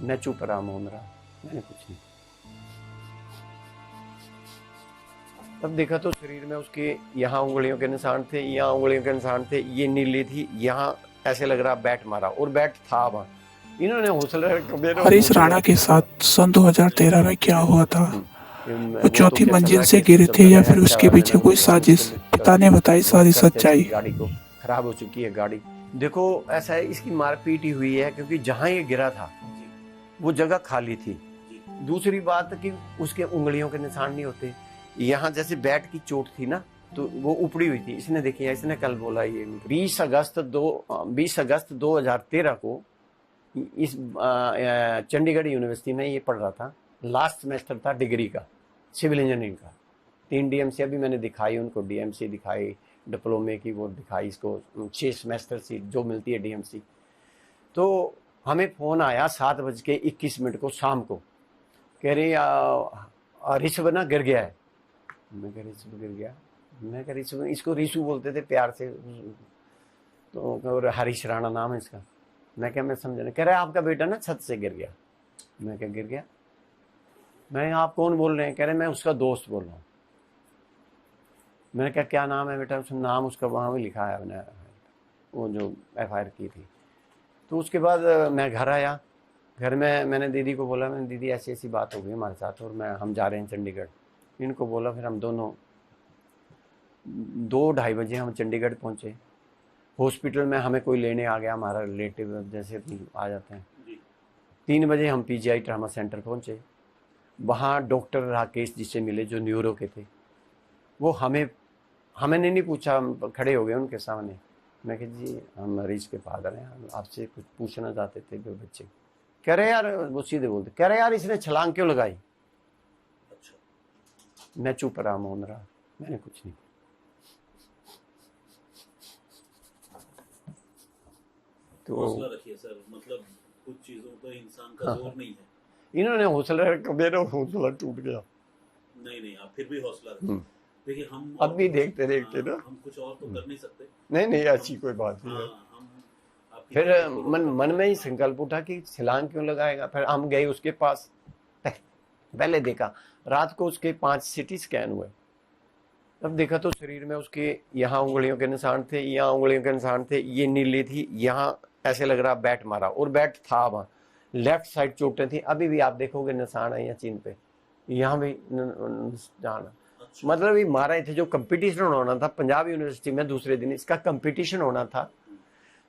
मैं चुप रहा, मौन रहा, मैंने कुछ नहीं। तब देखा तो शरीर में उसके यहाँ उंगलियों के निशान थे, यहाँ उंगलियों के निशान थे, ये नीली थी, यहाँ ऐसे लग रहा बैट मारा, और बैट था वहां। इन्होंने हौसला मेरा हरीश हौसला राणा के साथ सन 2013 में क्या हुआ था? वो वो तो चौथी क्या चल मंजिल रहा से केस गिरे थे चलता या गया, फिर अच्छा उसके वाला पीछे ना कोई हम साजिश? उसके पिता ने बताई सारी वर्क करते सच्चाई। इसकी गाड़ी को, खराब हो चुकी है गाड़ी। देखो ऐसा है, इसकी मारपीट ही हुई है, क्योंकि जहां ये गिरा था वो जगह खाली थी। दूसरी बात कि उसके उंगलियों के निशान नहीं होते, यहाँ जैसे बैट की चोट थी ना, तो वो उपड़ी हुई थी। इसने देखी है, इसने कल बोला ये 20 अगस्त 2013 को इस चंडीगढ़ यूनिवर्सिटी में ये पढ़ रहा था। लास्ट सेमेस्टर था डिग्री का, सिविल इंजीनियरिंग का। 3 डीएमसी अभी मैंने दिखाई उनको, डीएमसी दिखाई, डिप्लोमे की वो दिखाई इसको, 6 सेमेस्टर सीट जो मिलती है डीएमसी। तो हमें फोन आया 7:21 को शाम को, कह रही ऋषभ ना गिर गया है। मैं कह ऋषभ गिर गया, मैं कह ऋषभ, इसको ऋषु बोलते थे प्यार से, तो और हरीश राणा नाम है इसका। मैं क्या, मैं समझा नहीं। कह रहा है आपका बेटा ना छत से गिर गया। मैं क्या गिर गया? मैं, आप कौन बोल रहे हैं? कह रहे मैं उसका दोस्त बोल रहा हूँ। मैंने कहा क्या नाम है बेटा? उसका नाम उसका वहाँ भी लिखा है मैंने, वो जो FIR की थी। तो उसके बाद मैं घर आया। घर में मैंने दीदी को बोला, मैंने दीदी ऐसी ऐसी बात हो गई हमारे साथ, और हम जा रहे हैं चंडीगढ़। इनको बोला, फिर हम दोनों 2-2:30 बजे हम चंडीगढ़ पहुँचे। हॉस्पिटल में हमें कोई लेने आ गया, हमारा रिलेटिव जैसे आ जाते हैं। 3 बजे हम PGI ट्रामा सेंटर पहुँचे। वहाँ डॉक्टर राकेश जी से मिले जो न्यूरो के थे। वो हमें नहीं पूछा, हम खड़े हो गए उनके सामने। मैं कहा जी हम मरीज के फादर हैं, हम आपसे कुछ पूछना चाहते थे वो बच्चे। कह रहे यार, वो सीधे बोलते, कह रहे यार इसने छलांग क्यों लगाई? अच्छा। मैं चुप रहा, मौन रहा, मैंने कुछ नहीं। तो हौसला रखिए सर, मतलब कुछ चीजों पर इंसान का जोर नहीं है। इन्होंने हौसला रखा, मेरा हौसला टूट गया। नहीं, आप फिर भी हौसला रखिए। देखिए हम अब भी देखते देखते ना, हम कुछ और तो कर नहीं सकते। नहीं ऐसी कोई बात नहीं है। हम फिर मन में ही संकल्प उठा कि छलांग क्यों लगाएगा। फिर हम गए उसके पास, पहले देखा रात को उसके 5 CT स्कैन हुए। तब देखा तो शरीर में उसके यहाँ उंगलियों के निशान थे, यहाँ उंगलियों के निशान थे, ये नीली थी, यहाँ ऐसे लग रहा बैट मारा, और बैट था वहां। लेफ्ट साइड चोटें थी, अभी भी आप देखोगे निशान है यहाँ चिन्ह पे, यहाँ भी निशान। मतलब ये मारा ही थे। जो कंपटीशन होना था पंजाब यूनिवर्सिटी में, दूसरे दिन इसका कंपटीशन होना था।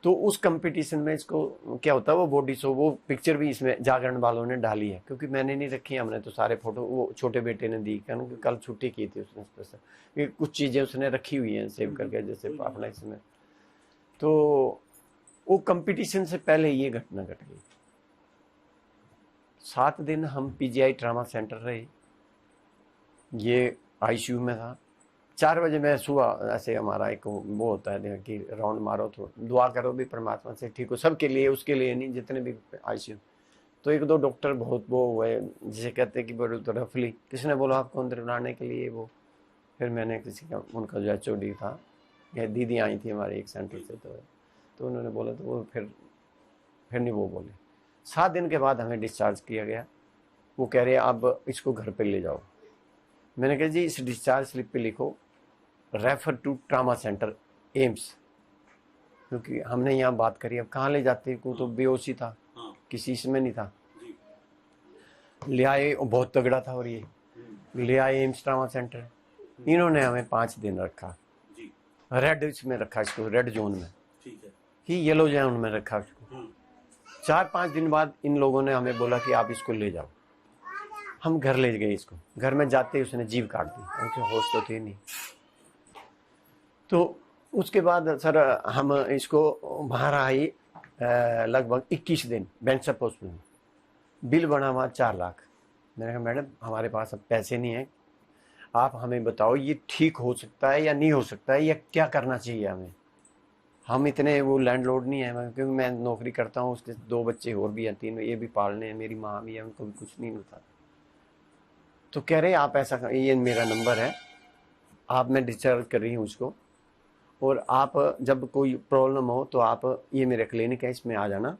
तो उस कंपटीशन में इसको क्या होता है, वो बॉडी शो, वो पिक्चर भी इसमें जागरण वालों ने डाली है, क्योंकि मैंने नहीं रखी, हमने तो सारे फोटो वो छोटे बेटे ने दी, क्योंकि कल छुट्टी की थी उसने स्पेशल। कुछ चीजें उसने रखी हुई हैं सेव करके, जैसे अपना इसमें। तो वो कंपटीशन से पहले ये घटना घट गई। 7 दिन हम PGI ट्रामा सेंटर रहे, ये ICU में था। 4 बजे मैं सुबह, ऐसे हमारा एक वो होता है कि राउंड मारो तो दुआ करो भी परमात्मा से ठीक हो, सबके लिए, उसके लिए नहीं, जितने भी ICU। तो 1-2 डॉक्टर बहुत वो हुए, जिसे कहते हैं कि बड़े तो रफली, किसने बोला आपको अंदर बुलाने के लिए, वो फिर मैंने किसी का, उनका जो HOD था, या दीदी आई थी हमारे एक सेंटर से, तो उन्होंने बोला, तो वो फिर नहीं वो बोले। 7 दिन के बाद हमें डिस्चार्ज किया गया। वो कह रहे अब इसको घर पे ले जाओ। मैंने कहा जी इस डिस्चार्ज स्लिप पे लिखो refer to trauma centre AIIMS, क्योंकि हमने यहाँ बात करी, अब कहाँ ले जाते को, तो बेहोशी था, किसी इसमें नहीं था। ले आए, बहुत तगड़ा था, और ये ले आए एम्स ट्रामा सेंटर। इन्होंने हमें 5 दिन रखा, रेड इसमें रखा इसको, रेड जोन में, कि येलो जोन में रखा इसको। 4-5 दिन बाद इन लोगों ने हमें बोला कि आप इसको ले जाओ। हम घर ले गए इसको, घर में जाते ही उसने जीभ काट दी, उनके होश तो थे नहीं। तो उसके बाद सर हम इसको बाहर आई लगभग 21 दिन बेंचअप हॉस्पिटल में, बिल बना हुआ 4 लाख। मैंने कहा मैडम हमारे पास अब पैसे नहीं है, आप हमें बताओ ये ठीक हो सकता है या नहीं हो सकता है, या क्या करना चाहिए हमें। हम इतने वो लैंडलॉर्ड नहीं है, क्योंकि मैं नौकरी करता हूँ, उसके 2 बच्चे और भी हैं, 3, ये भी पालने हैं, मेरी माँ भी है, उनको भी कुछ नहीं मिलता। तो कह रहे आप ऐसा, ये मेरा नंबर है, आप, मैं डिस्चार्ज कर रही हूँ उसको, और आप जब कोई प्रॉब्लम हो तो आप, ये मेरा क्लिनिक है, इसमें आ जाना।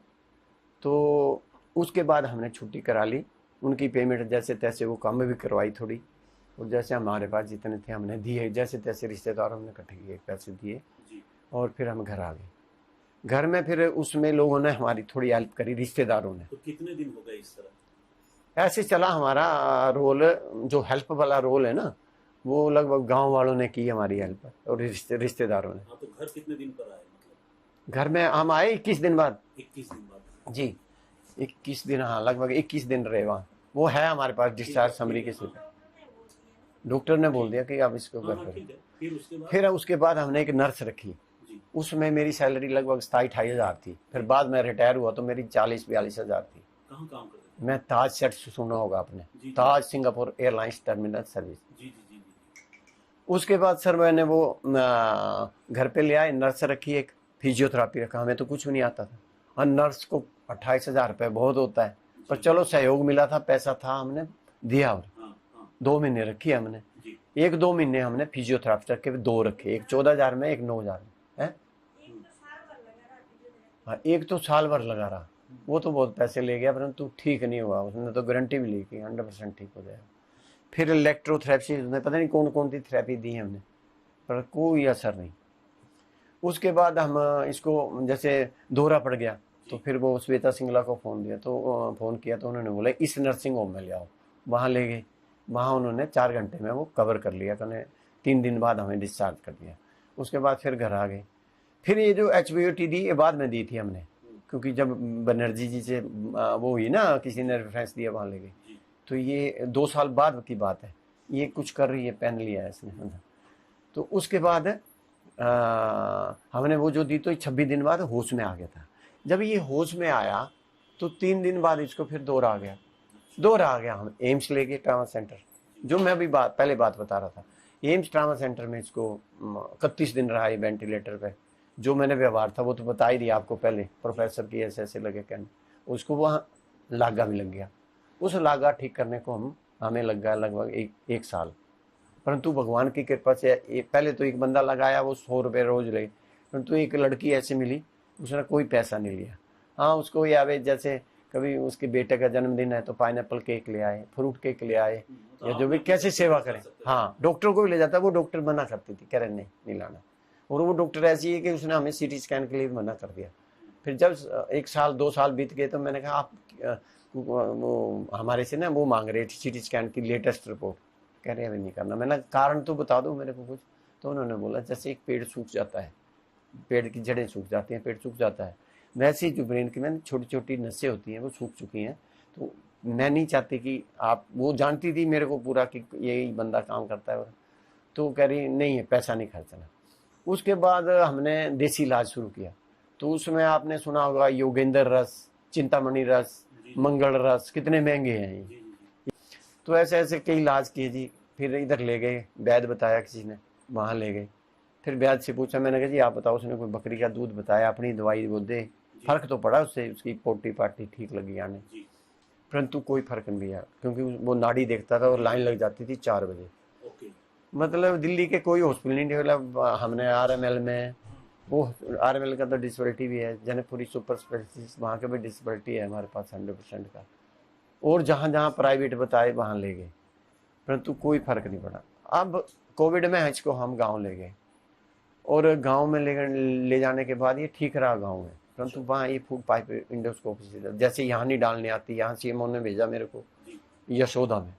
तो उसके बाद हमने छुट्टी करा ली, उनकी पेमेंट जैसे तैसे वो कम भी करवाई थोड़ी, और जैसे हमारे पास जितने थे हमने दिए, जैसे तैसे रिश्तेदारों ने इकट्ठे किए पैसे दिए, जी। और फिर हम घर आ गए। घर में फिर उसमें लोगों ने हमारी थोड़ी हेल्प करी, रिश्तेदारों ने। तो कितने दिन हो गए इस तरह? ऐसे चला हमारा रोल, जो हेल्प वाला रोल है ना, वो लगभग गांव वालों ने की हमारी हेल्प, और रिश्तेदारों ने। हाँ, तो घर कितने दिन पर आए मतलब? घर में हम आए 21 दिन बाद 21 दिन बाद। जी, 21 दिन, हाँ लगभग 21 दिन रहे वहाँ। वो है हमारे पास डिस्चार्ज समरी के सिर्फ। डॉक्टर ने बोल दिया कि आप इसको हाँ, घर हाँ, करें। ठीक है। फिर उसके बाद हमने एक नर्स रखी, जी। उसमें मेरी सैलरी लगभग 27-28 हज़ार थी। फिर बाद में रिटायर हुआ तो मेरी 40-42 हज़ार थी। कहाँ काम करते थे? मैं ताज सेट सुना होगा आपने, जी, जी। ताज सिंगापुर एयरलाइंस टर्मिनल सर्विस। जी, जी, जी, जी। उसके बाद सर मैंने वो घर पे ले आए, नर्स रखी, एक फिजियोथेरापी रखा। हमें तो कुछ भी नहीं आता था, और नर्स को 28 हज़ार रुपये बहुत होता है, पर चलो सहयोग मिला था, पैसा था, हमने दिया। और हाँ, हाँ, 2 महीने रखी हमने। जी। 1-2 महीने हमने फिजियोथेरापी रखे, 2 रखे, एक 14 हज़ार में, एक 9 हज़ार में है। हाँ, एक तो साल भर लगा रहा, वो तो बहुत पैसे ले गया, परंतु ठीक नहीं हुआ। उसने तो गारंटी भी ली कि 100% ठीक हो जाएगा। फिर इलेक्ट्रोथेरेपी, उसने पता नहीं कौन कौन सी थेरेपी दी हमने, पर कोई असर नहीं। उसके बाद हम इसको जैसे दोहरा पड़ गया, तो फिर वो श्वेता सिंगला को फ़ोन किया, तो उन्होंने बोला इस नर्सिंग होम में ले आओ। वहाँ ले गए, वहाँ उन्होंने 4 घंटे में वो कवर कर लिया, उन्होंने 3 दिन बाद हमें डिस्चार्ज कर दिया। उसके बाद फिर घर आ गए। फिर ये जो HBOTD ये बाद में दी थी हमने, क्योंकि जब बनर्जी जी से वो हुई ना, किसी ने रेफरेंस दिया, वहाँ ले गए। तो ये 2 साल बाद की बात है, ये कुछ कर रही है, पेन लिया है इसने। तो उसके बाद हमने वो जो दी, तो 26 दिन बाद होश में आ गया था। जब ये होश में आया तो 3 दिन बाद इसको फिर दौरा आ गया। हम एम्स ले गए, ट्रामा सेंटर, जो मैं अभी पहले बात बता रहा था। एम्स ट्रामा सेंटर में इसको 31 दिन रहा है वेंटिलेटर पे। जो मैंने व्यवहार था वो तो बता ही दिया आपको पहले, प्रोफेसर की ऐसे लगे कहने। उसको वहाँ लागा भी लग गया। उस लागा ठीक करने को हमें लग गया लगभग एक साल। परंतु भगवान की कृपा से पहले तो एक बंदा लगाया, वो 100 रुपये रोज ले, परंतु एक लड़की ऐसे मिली, उसने कोई पैसा नहीं लिया। हाँ, उसको ये आवे, जैसे कभी उसके बेटे का जन्मदिन है तो पाइनएप्पल केक ले आए, फ्रूट केक ले आए, या जो भी कैसे सेवा करें। हाँ, डॉक्टर को भी ले जाता, वो डॉक्टर मना करती थी, कह रहे नहीं लाना। और वो डॉक्टर ऐसी है कि उसने हमें CT स्कैन के लिए मना कर दिया। फिर जब 1 साल 2 साल बीत गए, तो मैंने कहा आप वो हमारे से ना वो मांग रहे थे CT स्कैन की लेटेस्ट रिपोर्ट, कह रहे हैं अभी नहीं करना। मैंने कारण तो बता दो मेरे को कुछ। तो उन्होंने बोला जैसे एक पेड़ सूख जाता है, पेड़ की जड़ें सूख जाती हैं, पेड़ सूख जाता है, वैसे ही जो ब्रेन की मैंने छोटी छोटी नसें होती हैं वो सूख चुकी हैं। तो मैं नहीं चाहती कि आप, वो जानती थी मेरे को पूरा कि यही बंदा काम करता है। और तो कह रही नहीं है, पैसा नहीं खर्चना। उसके बाद हमने देसी इलाज शुरू किया। तो उसमें आपने सुना होगा योगेंद्र रस, चिंतामणि रस, मंगल रस, कितने महंगे हैं ये। तो ऐसे ऐसे कई इलाज किए जी। फिर इधर ले गए, वैद्य बताया किसी ने, वहाँ ले गए। फिर वैद्य से पूछा, मैंने कहा जी आप बताओ। उसने कोई बकरी का दूध बताया, अपनी दवाई वो दे। फर्क तो पड़ा उससे, उसकी पोटी पाटी ठीक लगी आने, परंतु कोई फर्क नहीं आया, क्योंकि वो नाड़ी देखता था और लाइन लग जाती थी 4 बजे। मतलब दिल्ली के कोई हॉस्पिटल नहीं डेवलप। हमने RML में, वो RML का तो डिसेबिलिटी भी है, जनकपुरी सुपर स्पेशलिस्ट, वहाँ का भी डिसेबिलिटी है हमारे पास 100% का। और जहाँ जहाँ प्राइवेट बताए वहाँ ले गए, परंतु कोई फर्क नहीं पड़ा। अब कोविड में इसको हम गांव ले गए, और गांव में ले जाने के बाद ये ठीक रहा गांव में, परंतु वहाँ ये फूड पाइप इंडोस्कोपी से, जैसे यहाँ नहीं डालने आती, यहाँ CMO ने भेजा मेरे को यशोदा में।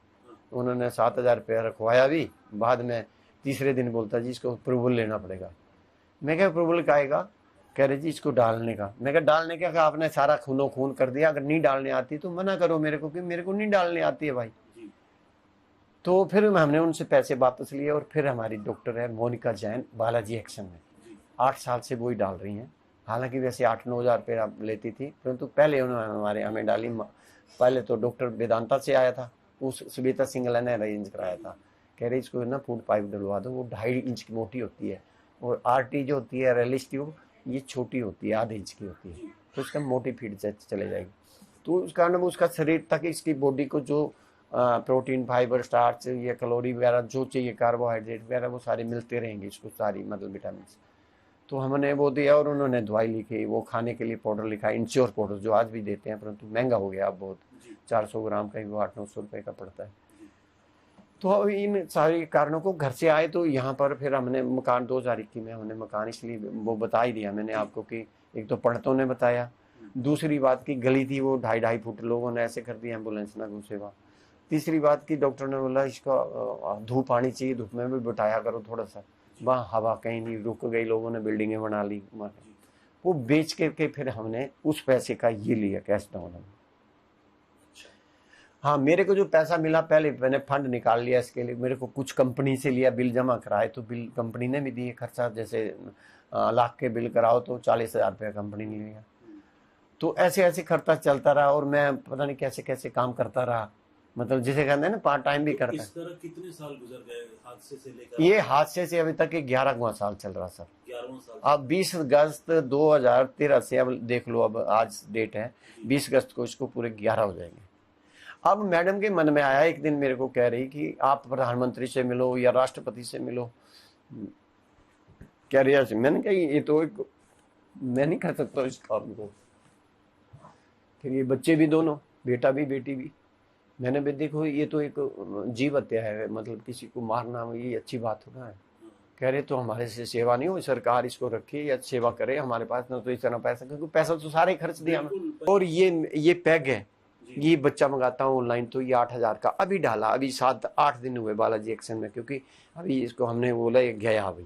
उन्होंने 7,000 रुपया रखवाया भी। बाद में तीसरे दिन बोलता जी इसको अप्रूवल लेना पड़ेगा। मैं क्या अप्रूवल का आएगा? कह रहे जी इसको डालने का। मैं क्या डालने का? आपने सारा खूनो खून कर दिया, अगर नहीं डालने आती तो मना करो मेरे को, कि मेरे को नहीं डालने आती है भाई। तो फिर हमने उनसे पैसे वापस लिए, और फिर हमारी डॉक्टर है मोनिका जैन, बालाजी एक्शन में 8 साल से वो ही डाल रही हैं। हालांकि वैसे 8-9 हज़ार रुपये लेती थी, परंतु पहले उन्होंने हमें डाली। पहले तो डॉक्टर वेदांता से आया था, उस श्वेता सिंगला ने अरेंज कराया था। कह रहे इसको ना फूड पाइप डलवा दो, वो 2.5 इंच की मोटी होती है, और RT जो होती है रेलिस ट्यूब, ये छोटी होती है, आधे इंच की होती है, तो इसका मोटी फीड चले जाएगी। तो उस कारण उसका शरीर तक, इसकी बॉडी को जो प्रोटीन, फाइबर, स्टार्च, ये कैलोरी वगैरह जो चाहिए, कार्बोहाइड्रेट वगैरह, वो सारे मिलते रहेंगे इसको, सारी मतलब विटामिन। तो हमने वो दिया और उन्होंने दवाई लिखी, वो खाने के लिए पाउडर लिखा, इंश्योर पाउडर, जो आज भी देते हैं परंतु महंगा हो गया अब बहुत, जी 400 ग्राम का ही वो 800-900 रुपये का पड़ता है। जी तो अब इन सारे कारणों को घर से आए तो यहाँ पर फिर हमने मकान 2021 में हमने मकान, इसलिए वो बता ही दिया मैंने आपको कि एक तो पंडितों ने बताया, दूसरी बात की गली थी वो 2.5 फुट लोगों ने ऐसे कर दी, एम्बुलेंस ना घुसे वहाँ। तीसरी बात की डॉक्टर ने बोला इसका धूप आनी चाहिए, धूप में भी बिठाया करो थोड़ा सा, वहाँ हवा कहीं नहीं, रुक गई, लोगों ने बिल्डिंगें बना ली। वो बेच करके फिर हमने उस पैसे का ये लिया कैश डाउन। हाँ, मेरे को जो पैसा मिला पहले मैंने फंड निकाल लिया इसके लिए, मेरे को कुछ कंपनी से लिया, बिल जमा कराए तो बिल कंपनी ने भी दिए, खर्चा जैसे लाख के बिल कराओ तो 40,000 रुपया कंपनी ने लिया। तो ऐसे ऐसे खर्चा चलता रहा और मैं पता नहीं कैसे कैसे काम करता रहा, मतलब जिसे कहते हैं ना पार्ट टाइम भी करता। इस तरह कितने साल गुजर गए हादसे से लेकर? ये हादसे से अभी तक 11वां साल चल रहा सर। 11वां साल। अब 20 अगस्त 2013 से, अब देख लो, अब आज डेट है 20 अगस्त को, इसको पूरे 11 हो जाएंगे। अब मैडम के मन में आया एक दिन, मेरे को कह रही कि आप प्रधानमंत्री से मिलो या राष्ट्रपति से मिलो, कह रही ऐसे। मैंने कहा ये तो एक, मैं नहीं कर सकता इस काम को। फिर ये बच्चे भी दोनों, बेटा भी बेटी भी, मैंने भी देखो ये तो एक जीव हत्या है, मतलब किसी को मारना ये अच्छी बात होना है। कह रहे तो हमारे से सेवा नहीं हो, सरकार इसको रखे या सेवा करे, हमारे पास ना तो इतना पैसा, क्योंकि पैसा तो सारे खर्च दिया हमने। और ये पैग है, ये बच्चा मंगाता हूँ ऑनलाइन, तो ये 8,000 का अभी डाला, अभी 7-8 दिन हुए बालाजी एक्शन में, क्योंकि अभी इसको हमने बोला ये गया, अभी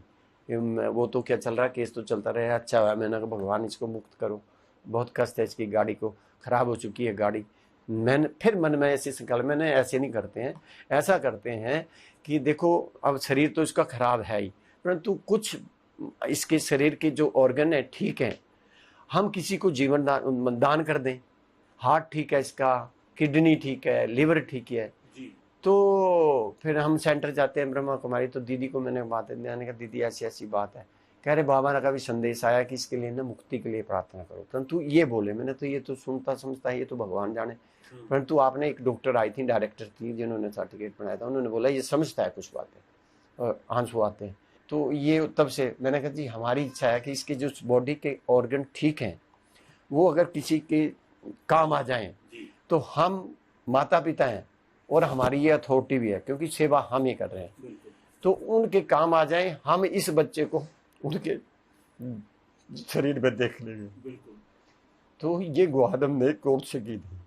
वो तो क्या चल रहा है, केस तो चलता रहे। अच्छा हुआ, मैंने कहा भगवान इसको मुक्त करो, बहुत कष्ट है इसकी, गाड़ी को खराब हो चुकी है गाड़ी। मैंने फिर मन में ऐसी संकल्प, मैंने ऐसे नहीं करते हैं, ऐसा करते हैं कि देखो अब शरीर तो इसका खराब है ही, परंतु कुछ इसके शरीर के जो ऑर्गन है ठीक है, हम किसी को जीवन दान कर दें। हार्ट ठीक है इसका, किडनी ठीक है, लिवर ठीक है, तो फिर हम सेंटर जाते हैं ब्रह्मा कुमारी, तो दीदी को मैंने बात मैंने कहा दीदी ऐसी ऐसी बात है। कह रहे बाबा का भी संदेश आया कि इसके लिए ना मुक्ति के लिए प्रार्थना करो, परंतु ये बोले, मैंने तो ये तो सुनता समझता है, ये तो भगवान जाने, परंतु आपने एक डॉक्टर आई थी, डायरेक्टर थी, जिन्होंने सर्टिफिकेट बनाया था, उन्होंने बोला ये समझता है कुछ बातें और आंसू आते हैं। तो ये तब से मैंने कहा जी हमारी इच्छा है कि इसके जो बॉडी के ऑर्गन ठीक हैं, वो अगर किसी के काम आ जाएं तो हम माता पिता हैं और हमारी ये अथॉरिटी भी है, क्योंकि सेवा हम ही कर रहे हैं, तो उनके काम आ जाएं, हम इस बच्चे को उनके शरीर में देख लेंगे। तो ये गुहार हमने कोर्ट से की थी।